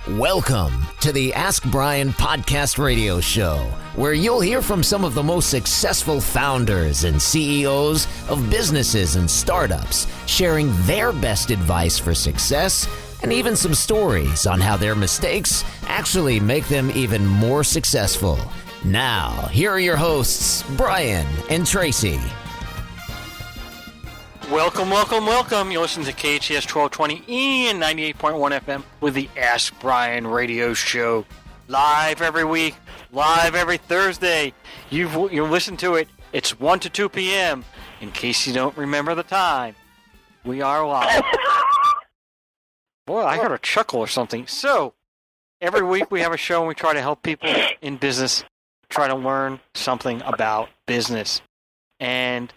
Welcome to the Ask Brian podcast radio show, where you'll hear from some of the most successful founders and CEOs of businesses and startups, sharing their best advice for success and even some stories on how their mistakes actually make them even more successful. Now, here are your hosts, Brian and Tracy. Welcome, welcome, welcome. You're listening to KHS 1220 and 98.1 FM with the Ask Brian radio show. Live every week, live every Thursday. You listen to it. It's 1 to 2 p.m. In case you don't remember the time, we are live. Boy, I heard a chuckle or something. So, every week we have a show and we try to help people in business try to learn something about business. And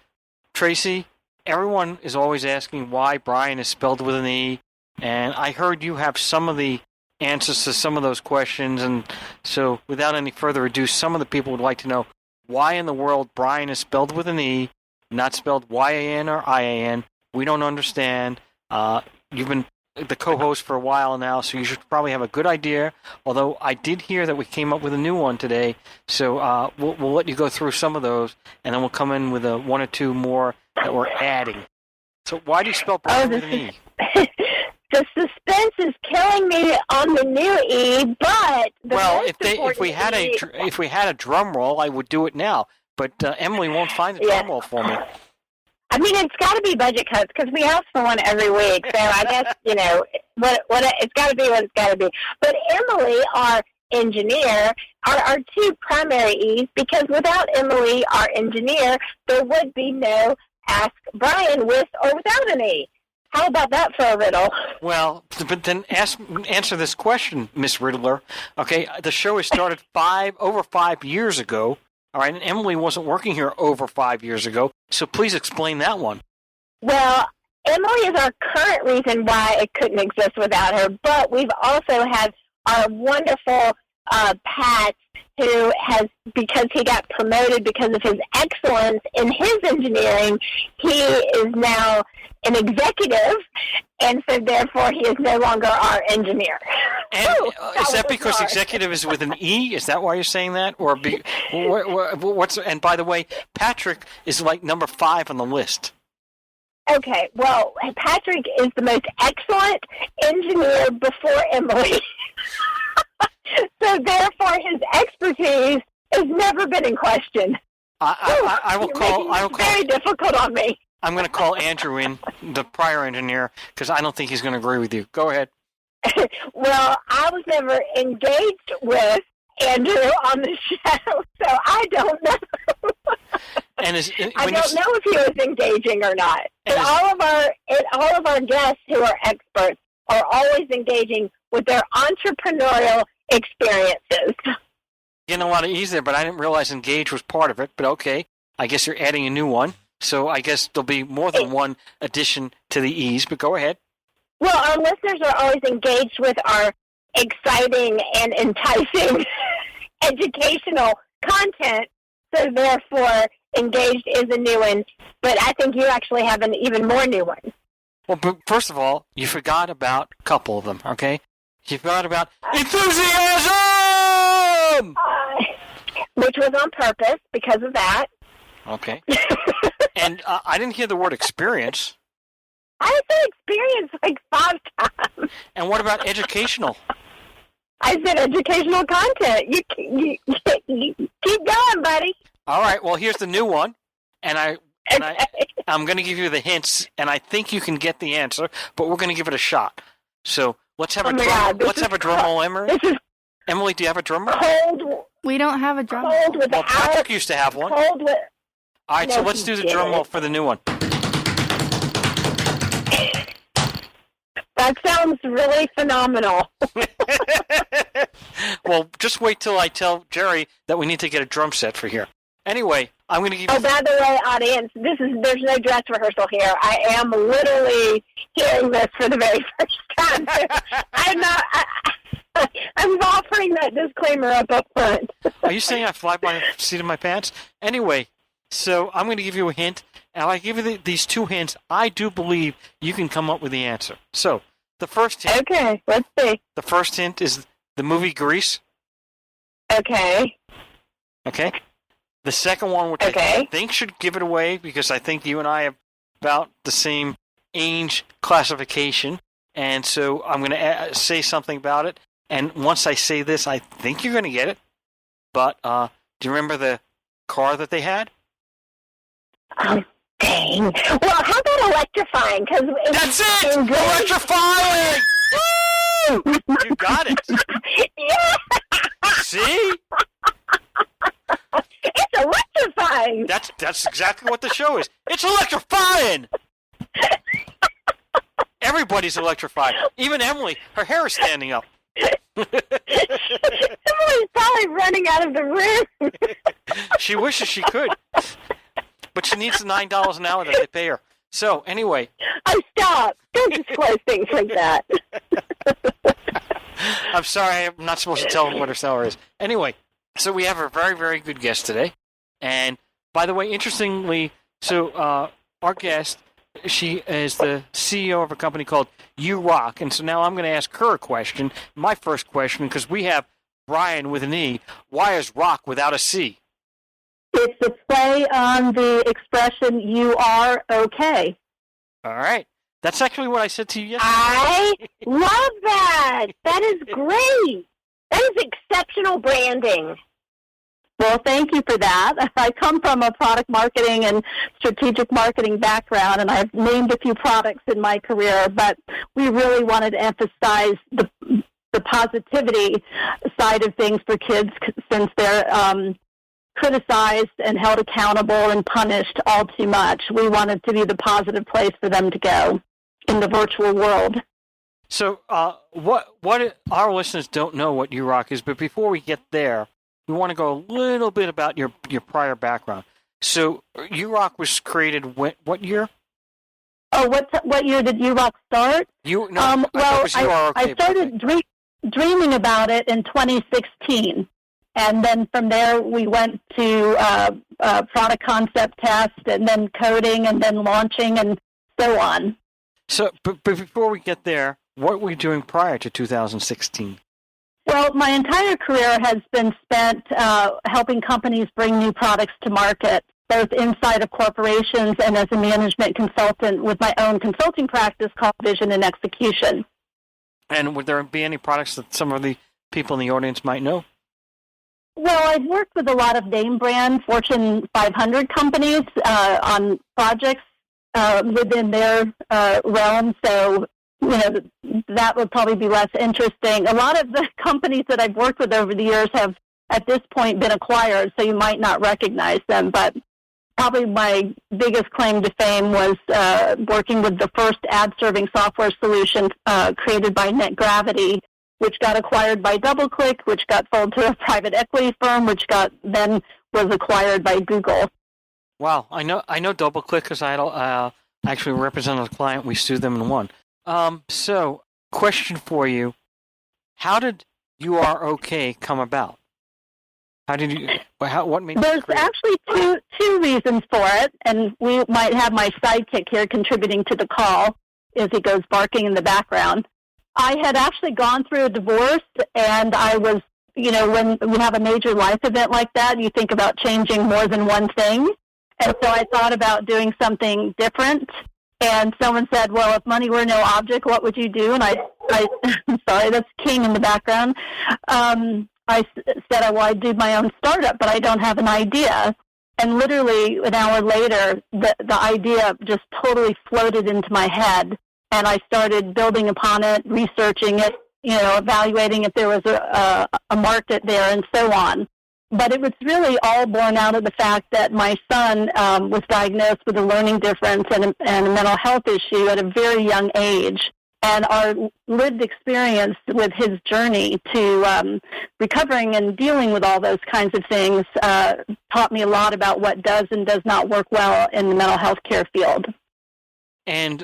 Tracy, everyone is always asking why Brian is spelled with an E, and I heard you have some of the answers to some of those questions, and so without any further ado, some of the people would like to know why in the world Brian is spelled with an E, not spelled Y-A-N or I-A-N. We don't understand. You've been the co-host for a while now, so you should probably have a good idea, although I did hear that we came up with a new one today, so we'll let you go through some of those, and then we'll come in with one or two more that we're adding. So why do you spell Brian with an E? The suspense is killing me on the new E, but if we had a drum roll, I would do it now. But Emily won't find the drum roll for me. I mean, it's got to be budget cuts because we ask for one every week. So I guess what it's got to be what it's got to be. But Emily, our engineer, are our two primary E's, because without Emily, our engineer, there would be no Ask Brian with or without an E. How about that for a riddle? Well, but then answer this question, Miss Riddler. Okay, the show was started over 5 years ago. All right, and Emily wasn't working here over 5 years ago, so please explain that one. Well, Emily is our current reason why it couldn't exist without her, but we've also had our wonderful Pat, who has, because he got promoted because of his excellence in his engineering, he is now an executive, and so therefore he is no longer our engineer. And is that because executive is with an E? Is that why you're saying that? Or what's? And by the way, Patrick is like number 5 on the list. Okay, well, Patrick is the most excellent engineer before Emily. So therefore, his expertise has never been in question. I will call. Very difficult on me. I'm going to call Andrew in, the prior engineer, because I don't think he's going to agree with you. Go ahead. Well, I was never engaged with Andrew on the show, so I don't know. And I don't know if he was engaging or not. But all of our guests who are experts are always engaging with their entrepreneurial experiences. Getting a lot of E's there, but I didn't realize engage was part of it. But okay, I guess you're adding a new one. So I guess there'll be more than one addition to the E's, but go ahead. Well, our listeners are always engaged with our exciting and enticing educational content, so therefore engaged is a new one, but I think you actually have an even more new one. Well, but first of all, you forgot about a couple of them, okay? You forgot about enthusiasm! Which was on purpose because of that. Okay. And I didn't hear the word experience. I said experience like 5 times. And what about educational? I said educational content. You keep going, buddy. All right. Well, here's the new one, and I'm going to give you the hints, and I think you can get the answer, but we're going to give it a shot. So let's have a drum. Let's have a drum roll, Emily. Emily, do you have a drum roll? Cold. We don't have a drum roll. Well, Patrick used to have one. Cold with. All right, so let's do the drum roll for the new one. That sounds really phenomenal. Well, just wait till I tell Jerry that we need to get a drum set for here. Anyway, I'm going to give you... Oh, by the way, audience, there's no dress rehearsal here. I am literally hearing this for the very first time. I'm offering that disclaimer up front. Are you saying I fly by the seat of my pants? Anyway, so I'm going to give you a hint. And if I give you these two hints, I do believe you can come up with the answer. So The first hint. Okay, let's see. The first hint is the movie Grease. Okay. Okay. The second one, which I think should give it away, because I think you and I have about the same age classification, and so I'm going to say something about it. And once I say this, I think you're going to get it. But do you remember the car that they had? Oh, dang. Well, how about electrifying? That's it! Electrifying! Woo! You got it. Yeah! See? It's electrifying! That's exactly what the show is. It's electrifying! Everybody's electrified. Even Emily. Her hair is standing up. Emily's probably running out of the room. She wishes she could. But she needs the $9 an hour that they pay her. So, anyway. Oh, stop. Don't disclose things like that. I'm sorry, I'm not supposed to tell them what her salary is. Anyway, so we have a very, very good guest today. And, by the way, interestingly, so our guest, she is the CEO of a company called YouRok. And so now I'm going to ask her a question. My first question, because we have Brian with an E. Why is rock without a C? It's a play on the expression, you are okay. All right. That's actually what I said to you yesterday. I love that. That is great. That is exceptional branding. Well, thank you for that. I come from a product marketing and strategic marketing background, and I've named a few products in my career, but we really wanted to emphasize the positivity side of things for kids, since they're criticized and held accountable and punished all too much. We wanted to be the positive place for them to go in the virtual world. So what our listeners don't know what YouRok is, but before we get there, we want to go a little bit about your prior background. So YouRok was created what year? Oh, what year did YouRok start? I started dreaming about it in 2016. And then from there, we went to product concept test, and then coding, and then launching, and so on. So, but before we get there, what were you doing prior to 2016? Well, my entire career has been spent helping companies bring new products to market, both inside of corporations and as a management consultant with my own consulting practice called Vision and Execution. And would there be any products that some of the people in the audience might know? Well, I've worked with a lot of name brand Fortune 500 companies on projects within their realm, so that would probably be less interesting. A lot of the companies that I've worked with over the years have, at this point, been acquired, so you might not recognize them, but probably my biggest claim to fame was working with the first ad-serving software solution created by NetGravity, which got acquired by DoubleClick, which got sold to a private equity firm, which then was acquired by Google. Wow, I know DoubleClick because I actually represented a client. We sued them and won. So, question for you: how did You Are Okay come about? How did you? What made? There's actually two reasons for it, and we might have my sidekick here contributing to the call as he goes barking in the background. I had actually gone through a divorce, and I was, when you have a major life event like that, you think about changing more than one thing. And so I thought about doing something different. And someone said, well, if money were no object, what would you do? And I'm sorry, that's King in the background. I said, well, I'd do my own startup, but I don't have an idea. And literally an hour later, the idea just totally floated into my head. And I started building upon it, researching it, evaluating if there was a market there and so on. But it was really all born out of the fact that my son was diagnosed with a learning difference and a mental health issue at a very young age. And our lived experience with his journey to recovering and dealing with all those kinds of things taught me a lot about what does and does not work well in the mental health care field. And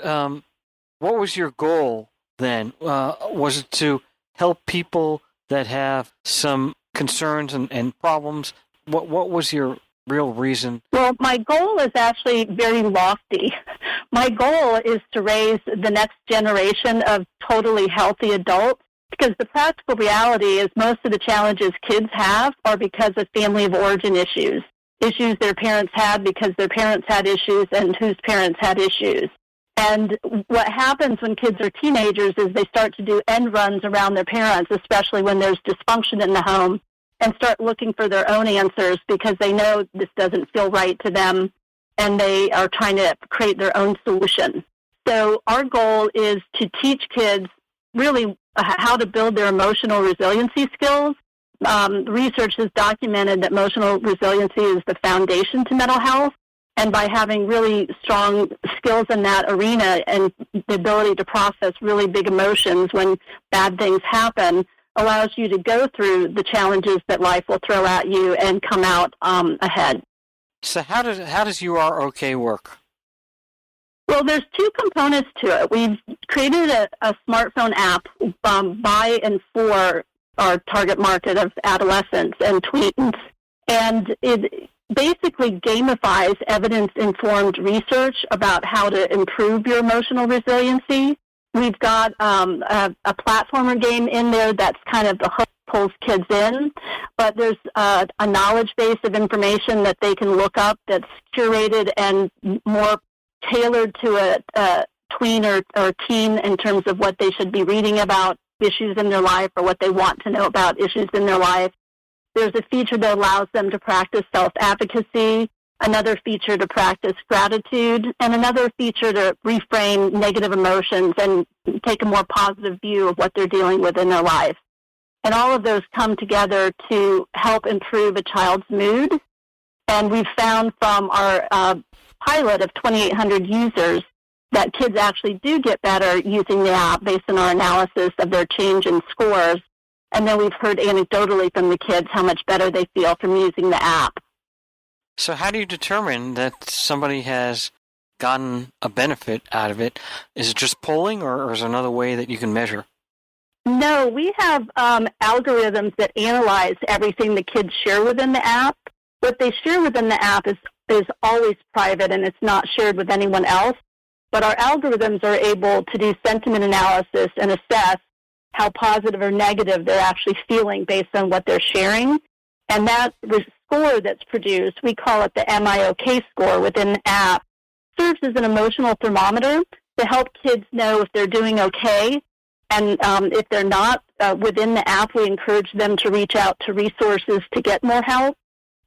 what was your goal then? Was it to help people that have some concerns and problems? What was your real reason? Well, my goal is actually very lofty. My goal is to raise the next generation of totally healthy adults, because the practical reality is most of the challenges kids have are because of family of origin issues their parents had because their parents had issues and whose parents had issues. And what happens when kids are teenagers is they start to do end runs around their parents, especially when there's dysfunction in the home, and start looking for their own answers because they know this doesn't feel right to them, and they are trying to create their own solution. So our goal is to teach kids really how to build their emotional resiliency skills. Research has documented that emotional resiliency is the foundation to mental health. And by having really strong skills in that arena and the ability to process really big emotions when bad things happen allows you to go through the challenges that life will throw at you and come out ahead. So how does YouRok work? Well, there's two components to it. We've created a smartphone app by and for our target market of adolescents and tweens, and it basically gamifies evidence-informed research about how to improve your emotional resiliency. We've got a platformer game in there that's kind of the hook pulls kids in, but there's a knowledge base of information that they can look up that's curated and more tailored to a tween or teen in terms of what they should be reading about issues in their life or what they want to know about issues in their life. There's a feature that allows them to practice self-advocacy, another feature to practice gratitude, and another feature to reframe negative emotions and take a more positive view of what they're dealing with in their life. And all of those come together to help improve a child's mood. And we've found from our pilot of 2,800 users that kids actually do get better using the app based on our analysis of their change in scores. And then we've heard anecdotally from the kids how much better they feel from using the app. So how do you determine that somebody has gotten a benefit out of it? Is it just polling, or is there another way that you can measure? No, we have algorithms that analyze everything the kids share within the app. What they share within the app is always private, and it's not shared with anyone else. But our algorithms are able to do sentiment analysis and assess how positive or negative they're actually feeling based on what they're sharing. And that score that's produced, we call it the MIOK score within the app, serves as an emotional thermometer to help kids know if they're doing okay. And if they're not, within the app, we encourage them to reach out to resources to get more help.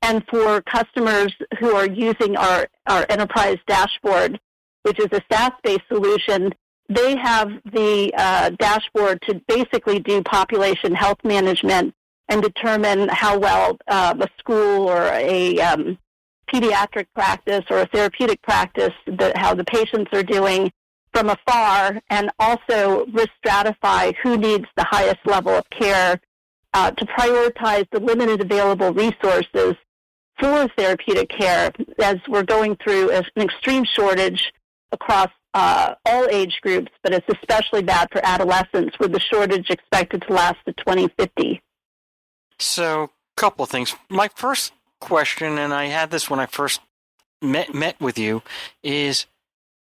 And for customers who are using our enterprise dashboard, which is a SaaS-based solution, they have the dashboard to basically do population health management and determine how well a school or a pediatric practice or a therapeutic practice, how the patients are doing from afar, and also risk stratify who needs the highest level of care to prioritize the limited available resources for therapeutic care, as we're going through an extreme shortage across all age groups, but it's especially bad for adolescents, with the shortage expected to last to 2050. So, a couple of things. My first question, and I had this when I first met with you, is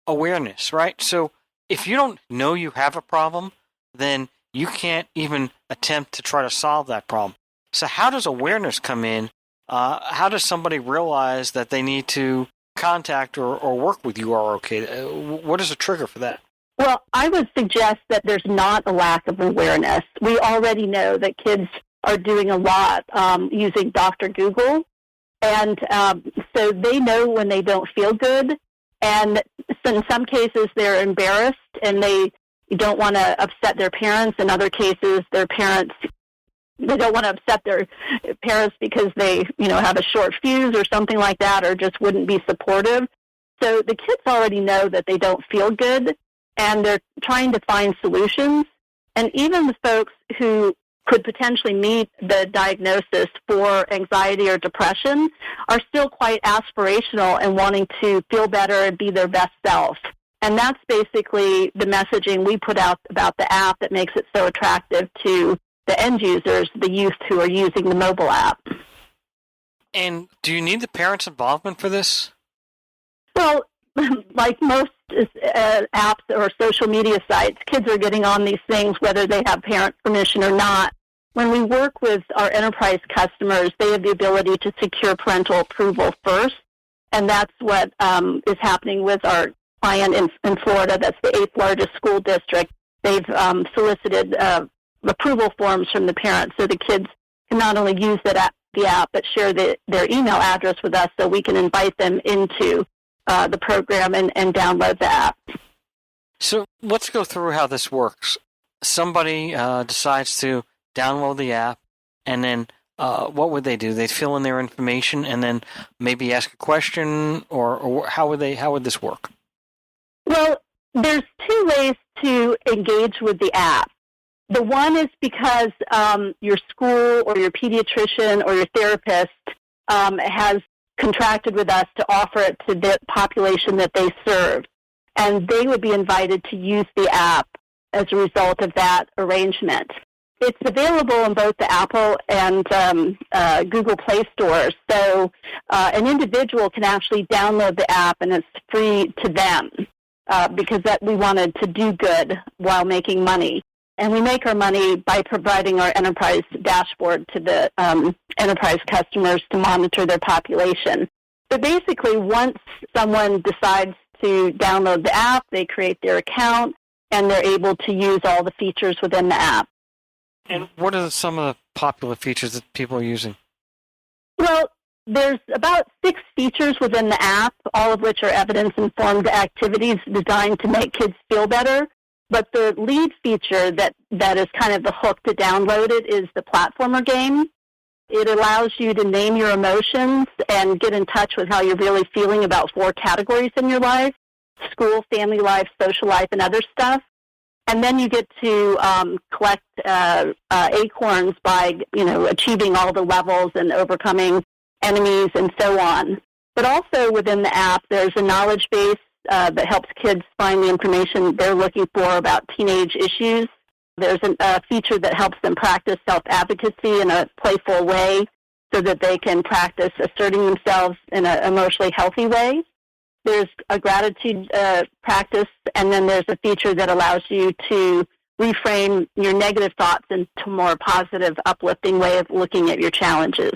awareness, right? So, if you don't know you have a problem, then you can't even attempt to try to solve that problem. So, how does awareness come in? How does somebody realize that they need to contact or work with YouRok? What is a trigger for that? Well, I would suggest that there's not a lack of awareness. We already know that kids are doing a lot using Dr. Google, and so they know when they don't feel good, and in some cases they're embarrassed and they don't want to upset their parents. In other cases, they don't want to upset their parents because they, have a short fuse or something like that, or just wouldn't be supportive. So the kids already know that they don't feel good, and they're trying to find solutions. And even the folks who could potentially meet the diagnosis for anxiety or depression are still quite aspirational and wanting to feel better and be their best self. And that's basically the messaging we put out about the app that makes it so attractive to the end users, the youth who are using the mobile app. And do you need the parents' involvement for this? Well, like most apps or social media sites, kids are getting on these things whether they have parent permission or not. When we work with our enterprise customers, they have the ability to secure parental approval first, and that's what is happening with our client in Florida. That's the 8th largest school district. They've solicited approval forms from the parents so the kids can not only use the app but share their email address with us so we can invite them into the program and download the app. So let's go through how this works. Somebody decides to download the app, and then what would they do? They'd fill in their information and then maybe ask a question, or how would this work? Well, there's two ways to engage with the app. The one is because your school or your pediatrician or your therapist has contracted with us to offer it to the population that they serve, and they would be invited to use the app as a result of that arrangement. It's available in both the Apple and Google Play stores, so an individual can actually download the app, and it's free to them because that we wanted to do good while making money. And we make our money by providing our enterprise dashboard to the enterprise customers to monitor their population. So basically, once someone decides to download the app, they create their account, and they're able to use all the features within the app. And what are some of the popular features that people are using? Well, there's about 6 features within the app, all of which are evidence-informed activities designed to make kids feel better. But the lead feature that is kind of the hook to download it is the platformer game. It allows you to name your emotions and get in touch with how you're really feeling about 4 categories in your life: school, family life, social life, and other stuff. And then you get to collect acorns by, achieving all the levels and overcoming enemies and so on. But also within the app, there's a knowledge base that helps kids find the information they're looking for about teenage issues. There's a feature that helps them practice self-advocacy in a playful way so that they can practice asserting themselves in an emotionally healthy way. There's a gratitude practice, and then there's a feature that allows you to reframe your negative thoughts into a more positive, uplifting way of looking at your challenges.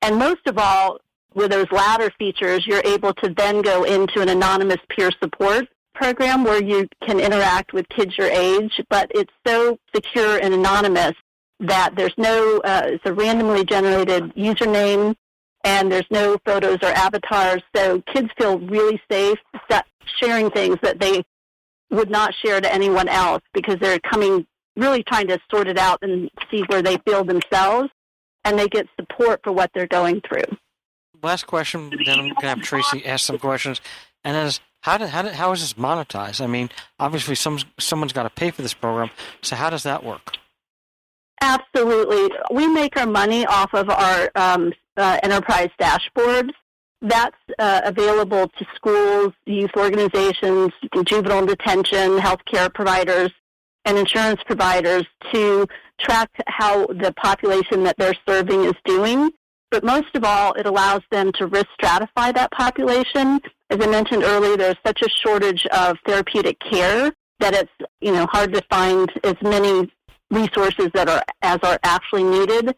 And most of all, with those latter features, you're able to then go into an anonymous peer support program where you can interact with kids your age, but it's so secure and anonymous that there's no, it's a randomly generated username, and there's no photos or avatars, so kids feel really safe sharing things that they would not share to anyone else because they're really trying to sort it out and see where they feel themselves, and they get support for what they're going through. Last question, then I'm going to have Tracy ask some questions, and that is, how is this monetized? I mean, obviously someone's got to pay for this program, so how does that work? Absolutely. We make our money off of our enterprise dashboards. That's available to schools, youth organizations, juvenile detention, healthcare providers, and insurance providers to track how the population that they're serving is doing. But most of all, it allows them to risk stratify that population. As I mentioned earlier, there's such a shortage of therapeutic care that it's hard to find as many resources that are actually needed.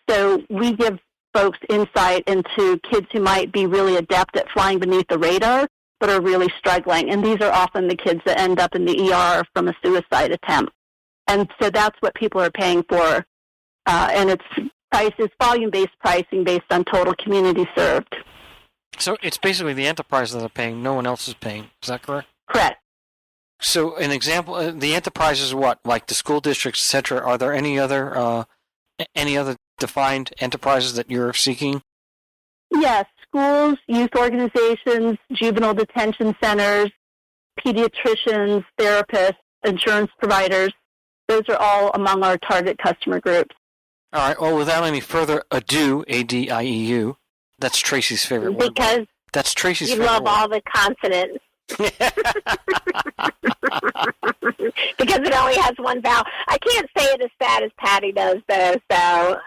So we give folks insight into kids who might be really adept at flying beneath the radar but are really struggling. And these are often the kids that end up in the ER from a suicide attempt. And so that's what people are paying for. And it's volume-based pricing based on total community served. So it's basically the enterprise that are paying, no one else is paying. Is that correct? Correct. So an example, the enterprises, what, like the school districts, et cetera, are there any other defined enterprises that you're seeking? Yes, schools, youth organizations, juvenile detention centers, pediatricians, therapists, insurance providers. Those are all among our target customer groups. All right. Well, without any further ado, ADIEU, that's Tracy's favorite word. Because that's Tracy's you favorite love word. all the consonants. Because it only has one vowel. I can't say it as fast as Patty does, though, so,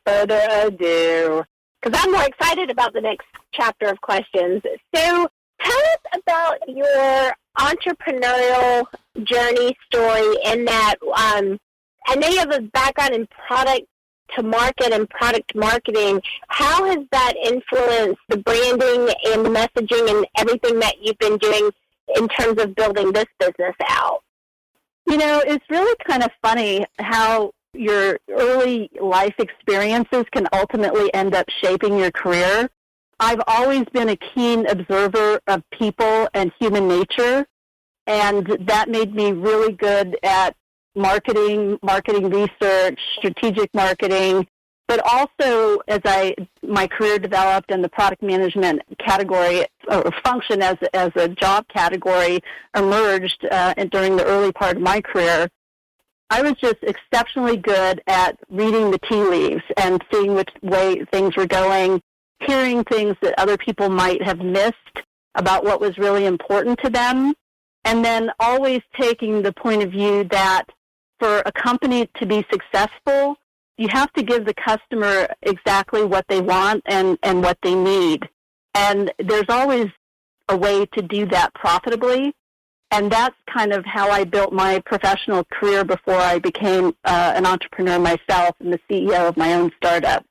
further ado. because I'm more excited about the next chapter of questions. So tell us about your entrepreneurial journey story in that I know you have a background in product to market and product marketing. How has that influenced the branding and the messaging and everything that you've been doing in terms of building this business out? You know, it's really kind of funny how your early life experiences can ultimately end up shaping your career. I've always been a keen observer of people and human nature, and that made me really good at marketing research, strategic marketing, but also as my career developed and the product management category or function as a job category emerged during the early part of my career, I was just exceptionally good at reading the tea leaves and seeing which way things were going, hearing things that other people might have missed about what was really important to them, and then always taking the point of view that for a company to be successful, you have to give the customer exactly what they want and what they need. And there's always a way to do that profitably. And that's kind of how I built my professional career before I became an entrepreneur myself and the CEO of my own startup.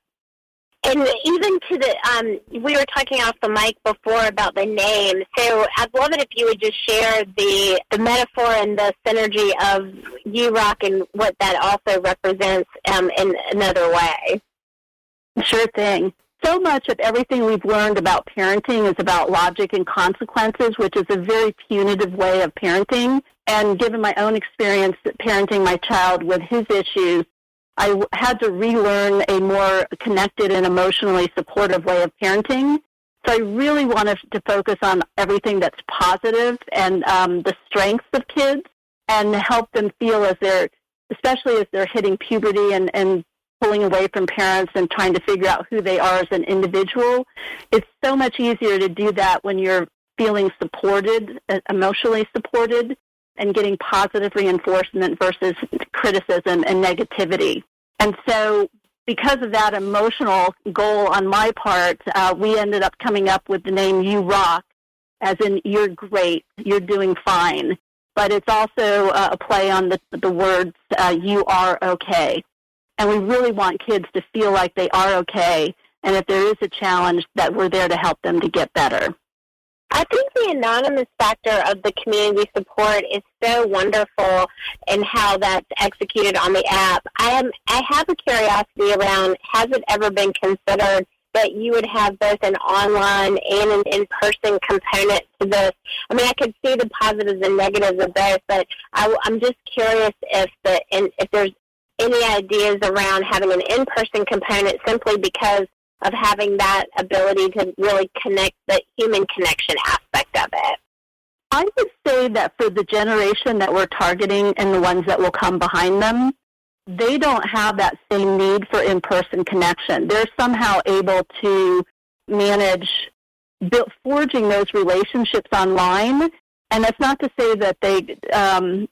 And even to the, we were talking off the mic before about the name, so I'd love it if you would just share the metaphor and the synergy of YouRok and what that also represents in another way. Sure thing. So much of everything we've learned about parenting is about logic and consequences, which is a very punitive way of parenting. And given my own experience parenting my child with his issues, I had to relearn a more connected and emotionally supportive way of parenting. So I really wanted to focus on everything that's positive and the strengths of kids and help them feel especially as they're hitting puberty and pulling away from parents and trying to figure out who they are as an individual. It's so much easier to do that when you're feeling supported, emotionally supported, and getting positive reinforcement versus criticism and negativity. And so because of that emotional goal on my part, we ended up coming up with the name YouRok, as in you're great, you're doing fine. But it's also a play on the words you are okay. And we really want kids to feel like they are okay, and if there is a challenge, that we're there to help them to get better. I think the anonymous factor of the community support is so wonderful in how that's executed on the app. I have a curiosity around, has it ever been considered that you would have both an online and an in-person component to this? I mean, I could see the positives and negatives of both, but I'm just curious if there's any ideas around having an in-person component simply because of having that ability to really connect, the human connection aspect of it. I would say that for the generation that we're targeting and the ones that will come behind them, they don't have that same need for in-person connection. They're somehow able to manage forging those relationships online. And that's not to say that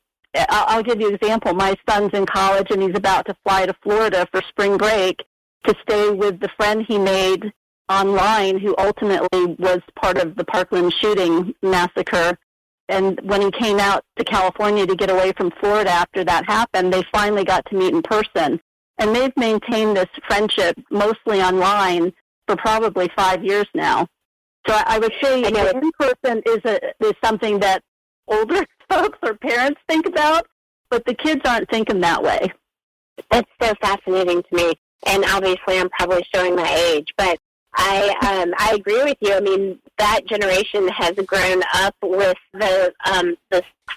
I'll give you an example. My son's in college and he's about to fly to Florida for spring break to stay with the friend he made online who ultimately was part of the Parkland shooting massacre. And when he came out to California to get away from Florida after that happened, they finally got to meet in person. And they've maintained this friendship mostly online for probably 5 years now. So I would say in-person is something that older folks or parents think about, but the kids aren't thinking that way. That's so fascinating to me. And obviously I'm probably showing my age, but I agree with you. I mean, that generation has grown up with the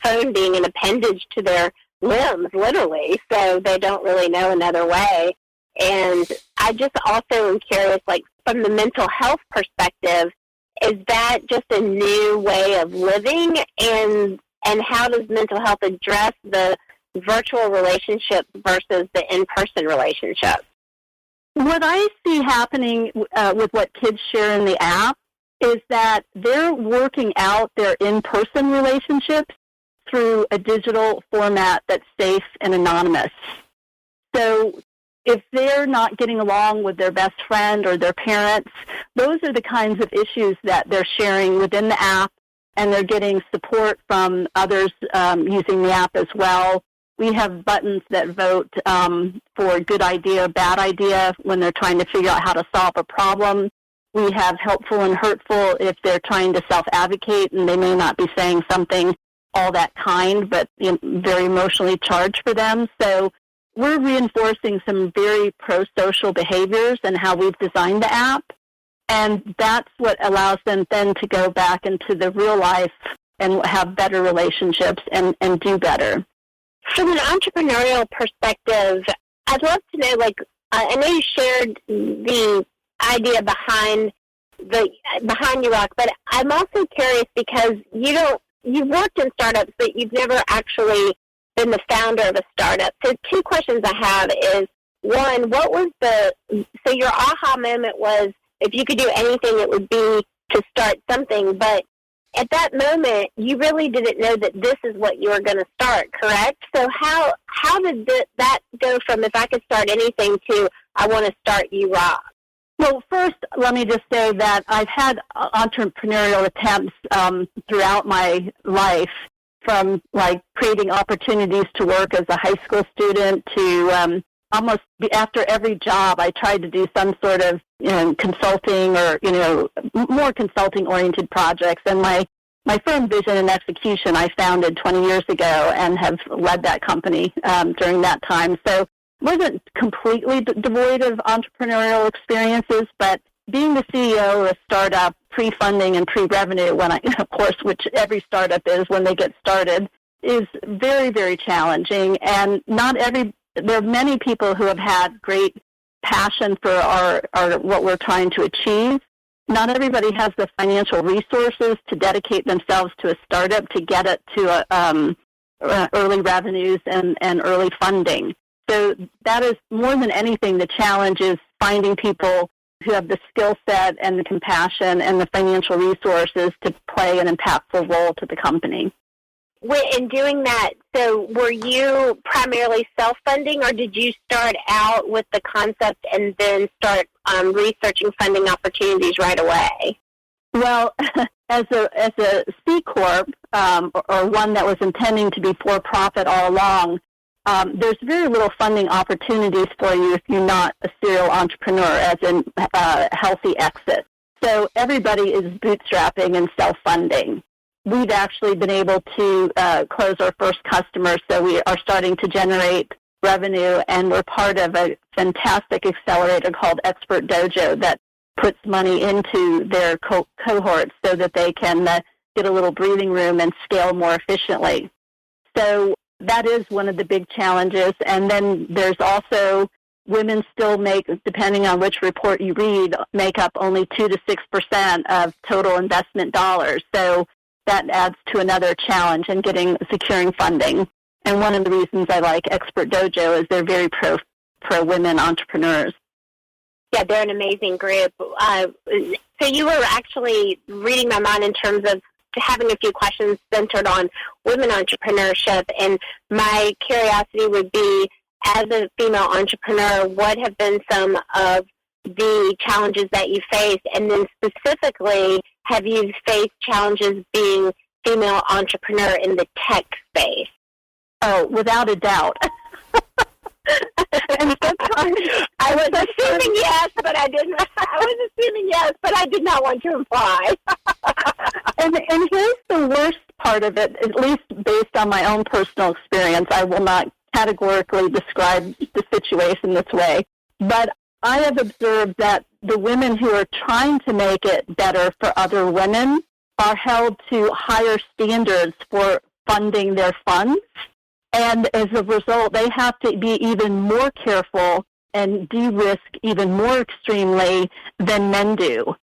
phone being an appendage to their limbs, literally, so they don't really know another way. And I just also am curious, like, from the mental health perspective, is that just a new way of living? And how does mental health address the virtual relationships versus the in-person relationships? What I see happening with what kids share in the app is that they're working out their in-person relationships through a digital format that's safe and anonymous. So if they're not getting along with their best friend or their parents, those are the kinds of issues that they're sharing within the app, and they're getting support from others using the app as well. We have buttons that vote for good idea, bad idea when they're trying to figure out how to solve a problem. We have helpful and hurtful if they're trying to self-advocate and they may not be saying something all that kind, but very emotionally charged for them. So we're reinforcing some very pro-social behaviors and how we've designed the app. And that's what allows them then to go back into the real life and have better relationships and do better. From an entrepreneurial perspective, I'd love to know, I know you shared the idea behind YouRok, but I'm also curious because you've worked in startups, but you've never actually been the founder of a startup. So two questions I have is, one, so your aha moment was, if you could do anything, it would be to start something, but at that moment, you really didn't know that this is what you were going to start, correct? So how did that go from, if I could start anything, to I want to start YouRok? Well, first, let me just say that I've had entrepreneurial attempts throughout my life, from creating opportunities to work as a high school student to almost after every job, I tried to do some sort of consulting or more consulting-oriented projects. And my firm, Vision and Execution, I founded 20 years ago and have led that company during that time. So wasn't completely devoid of entrepreneurial experiences, but being the CEO of a startup, pre-funding and pre-revenue, of course, which every startup is when they get started, is very, very challenging. And there are many people who have had great passion for our what we're trying to achieve. Not everybody has the financial resources to dedicate themselves to a startup to get it to early revenues and early funding. So that is, more than anything, the challenge is finding people who have the skill set and the compassion and the financial resources to play an impactful role to the company. In doing that, so were you primarily self-funding, or did you start out with the concept and then start researching funding opportunities right away? Well, as a C Corp, or one that was intending to be for-profit all along, there's very little funding opportunities for you if you're not a serial entrepreneur, as in a healthy exit. So everybody is bootstrapping and self-funding. We've actually been able to close our first customer, so we are starting to generate revenue, and we're part of a fantastic accelerator called Expert Dojo that puts money into their cohorts so that they can get a little breathing room and scale more efficiently. So that is one of the big challenges. And then there's also women still make, depending on which report you read, make up only 2 to 6% of total investment dollars. So that adds to another challenge in securing funding. And one of the reasons I like Expert Dojo is they're very pro-women entrepreneurs. Yeah, they're an amazing group. So you were actually reading my mind in terms of having a few questions centered on women entrepreneurship. And my curiosity would be, as a female entrepreneur, what have been some of the challenges that you faced? And then specifically, have you faced challenges being female entrepreneur in the tech space? Oh, without a doubt. And I was assuming yes, but I didn't. I was assuming yes, but I did not want to imply. and here's the worst part of it, at least based on my own personal experience. I will not categorically describe the situation this way, but I have observed that the women who are trying to make it better for other women are held to higher standards for funding their funds. And as a result, they have to be even more careful and de-risk even more extremely than men do.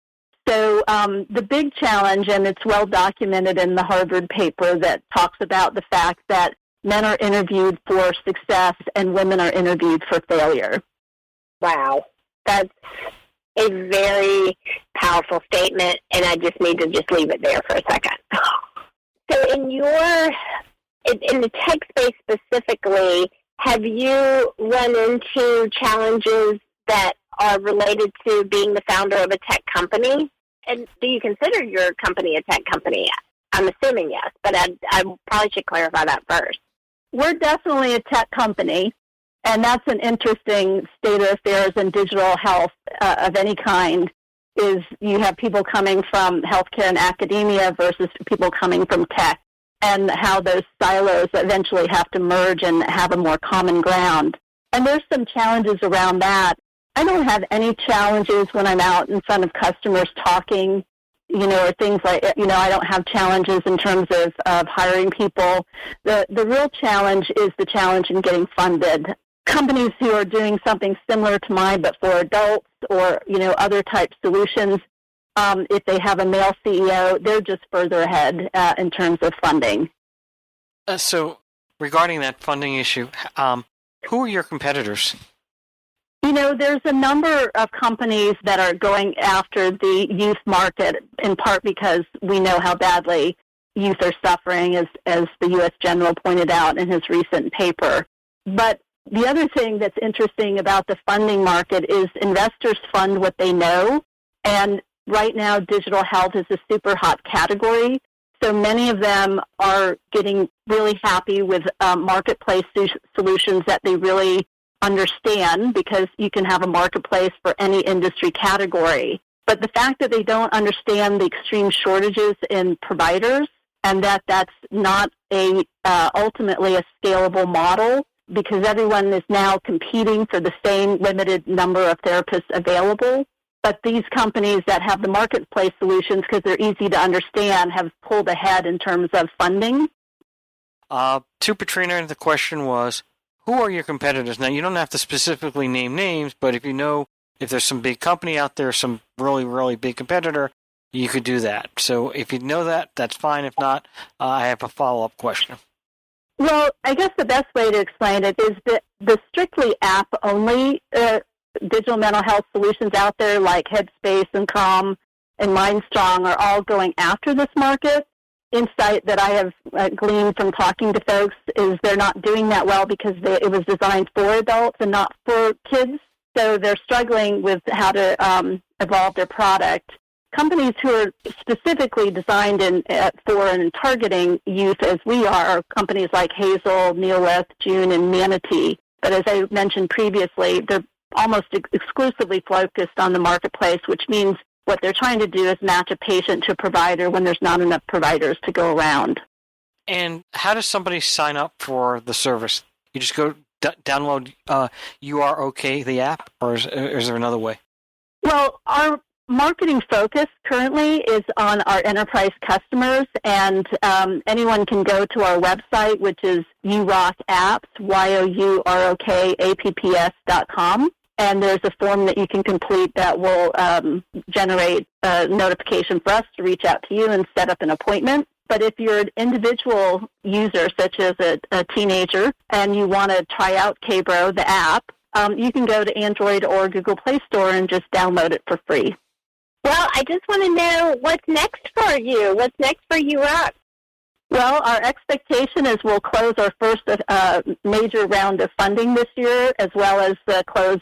So the big challenge, and it's well documented in the Harvard paper that talks about the fact that men are interviewed for success and women are interviewed for failure. Wow. That's a very powerful statement, and I just need to just leave it there for a second. So in the tech space specifically, have you run into challenges that are related to being the founder of a tech company? And do you consider your company a tech company? I'm assuming yes, but I probably should clarify that first. We're definitely a tech company, and that's an interesting state of affairs in digital health of any kind, is you have people coming from healthcare and academia versus people coming from tech, and how those silos eventually have to merge and have a more common ground. And there's some challenges around that. I don't have any challenges when I'm out in front of customers talking, or things like, I don't have challenges in terms of hiring people. The real challenge is the challenge in getting funded. Companies who are doing something similar to mine but for adults or, other type solutions, if they have a male CEO, they're just further ahead in terms of funding. So regarding that funding issue, who are your competitors? There's a number of companies that are going after the youth market, in part because we know how badly youth are suffering, as the U.S. General pointed out in his recent paper. But the other thing that's interesting about the funding market is investors fund what they know, and right now digital health is a super hot category. So many of them are getting really happy with marketplace solutions that they really understand, because you can have a marketplace for any industry category. But the fact that they don't understand the extreme shortages in providers, and that's not ultimately a scalable model, because everyone is now competing for the same limited number of therapists available. But these companies that have the marketplace solutions, because they're easy to understand, have pulled ahead in terms of funding. To Patrina, the question was, who are your competitors? Now, you don't have to specifically name names, but if there's some big company out there, some really, really big competitor, you could do that. So if you know that, that's fine. If not, I have a follow-up question. Well, I guess the best way to explain it is that the strictly app-only digital mental health solutions out there, like Headspace and Calm and MindStrong, are all going after this market. Insight that I have gleaned from talking to folks is they're not doing that well because it was designed for adults and not for kids. So they're struggling with how to evolve their product. Companies who are specifically designed for and targeting youth, as we are companies like Hazel, Neolith, June, and Manatee. But as I mentioned previously, they're almost exclusively focused on the marketplace, which means what they're trying to do is match a patient to a provider when there's not enough providers to go around. And how does somebody sign up for the service? You just go download YouRok, the app, or is there another way? Well, our marketing focus currently is on our enterprise customers, and anyone can go to our website, which is YouRok Apps, YouRokApps.com. And there's a form that you can complete that will generate a notification for us to reach out to you and set up an appointment. But if you're an individual user, such as a teenager, and you want to try out KBRO, the app, you can go to Android or Google Play Store and just download it for free. Well, I just want to know what's next for you. What's next for YouRok? Well, our expectation is we'll close our first major round of funding this year, as well as close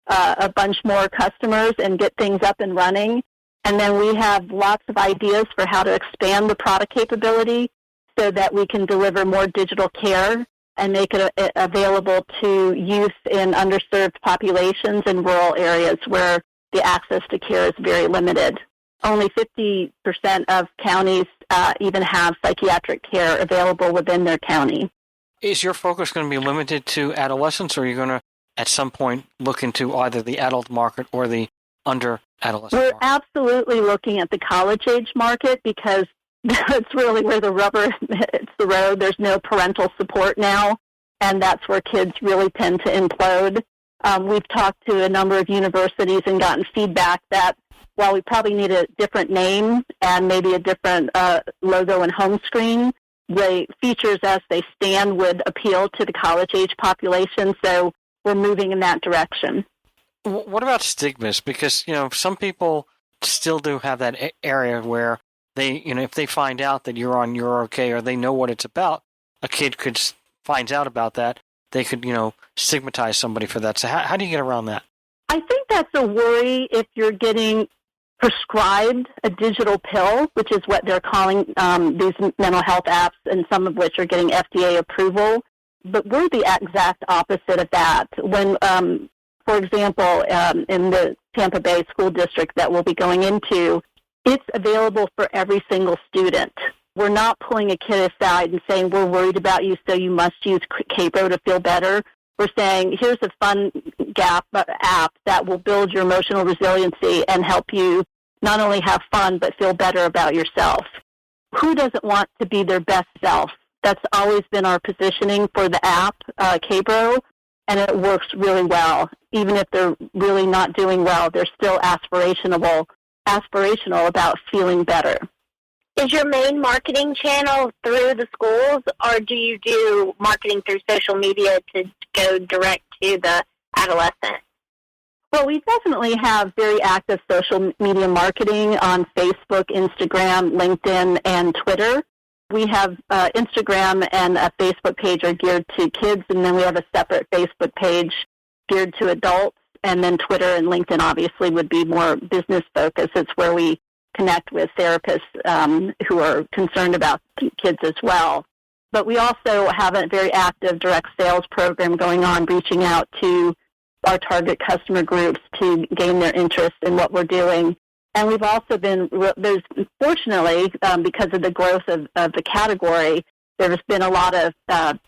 a bunch more customers and get things up and running. And then we have lots of ideas for how to expand the product capability so that we can deliver more digital care and make it available to youth in underserved populations in rural areas where the access to care is very limited. Only 50% of counties even have psychiatric care available within their county. Is your focus going to be limited to adolescents, or are you going to at some point look into either the adult market or the under-adolescent We're market? absolutely looking at the college-age market, because that's really where the rubber hits the road. There's no parental support now, and that's where kids really tend to implode. We've talked to a number of universities and gotten feedback that while we probably need a different name and maybe a different logo and home screen, the features as they stand would appeal to the college-age population. So we're moving in that direction. What about stigmas? Because, some people still do have that area where they, if they find out that you're on YourOK or they know what it's about, a kid finds out about that, they could, stigmatize somebody for that. So how do you get around that? I think that's a worry if you're getting prescribed a digital pill, which is what they're calling these mental health apps, and some of which are getting FDA approval. But we're the exact opposite of that. When, for example, in the Tampa Bay school district that we'll be going into, it's available for every single student. We're not pulling a kid aside and saying, we're worried about you, so you must use Capro to feel better. We're saying, here's a fun app that will build your emotional resiliency and help you not only have fun, but feel better about yourself. Who doesn't want to be their best self? That's always been our positioning for the app, Capro, and it works really well. Even if they're really not doing well, they're still aspirational about feeling better. Is your main marketing channel through the schools, or do you do marketing through social media to go direct to the adolescent? Well, we definitely have very active social media marketing on Facebook, Instagram, LinkedIn, and Twitter. We have Instagram and a Facebook page are geared to kids, and then we have a separate Facebook page geared to adults, and then Twitter and LinkedIn obviously would be more business focused. It's where we connect with therapists who are concerned about kids as well. But we also have a very active direct sales program going on, reaching out to our target customer groups to gain their interest in what we're doing. And we've also been, fortunately, because of the growth of the category, there's been a lot of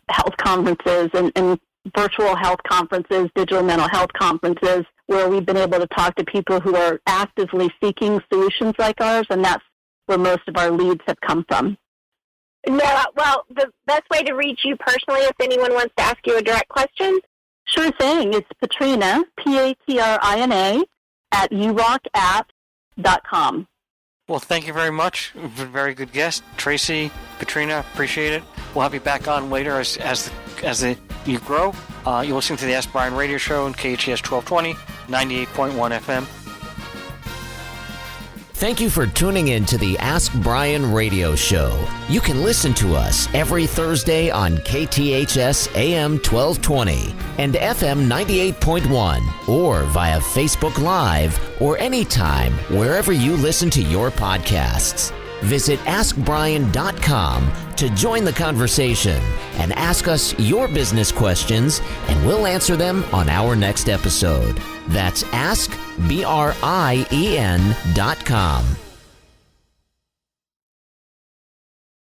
health conferences and virtual health conferences, digital mental health conferences, where we've been able to talk to people who are actively seeking solutions like ours, and that's where most of our leads have come from. No, well, the best way to reach you personally, if anyone wants to ask you a direct question? Sure thing. It's Patrina, Patrina, at YouRokApp.com. Well, thank you very much. You've been a very good guest. Tracy, Patrina, appreciate it. We'll have you back on later as you grow. You're listening to the Ask Brian radio show on KHES 1220, 98.1 FM. Thank you for tuning in to the Ask Brian radio show. You can listen to us every Thursday on KTHS AM 1220 and FM 98.1 or via Facebook Live or anytime wherever you listen to your podcasts. Visit AskBrian.com to join the conversation and ask us your business questions, and we'll answer them on our next episode. That's AskBrien.com.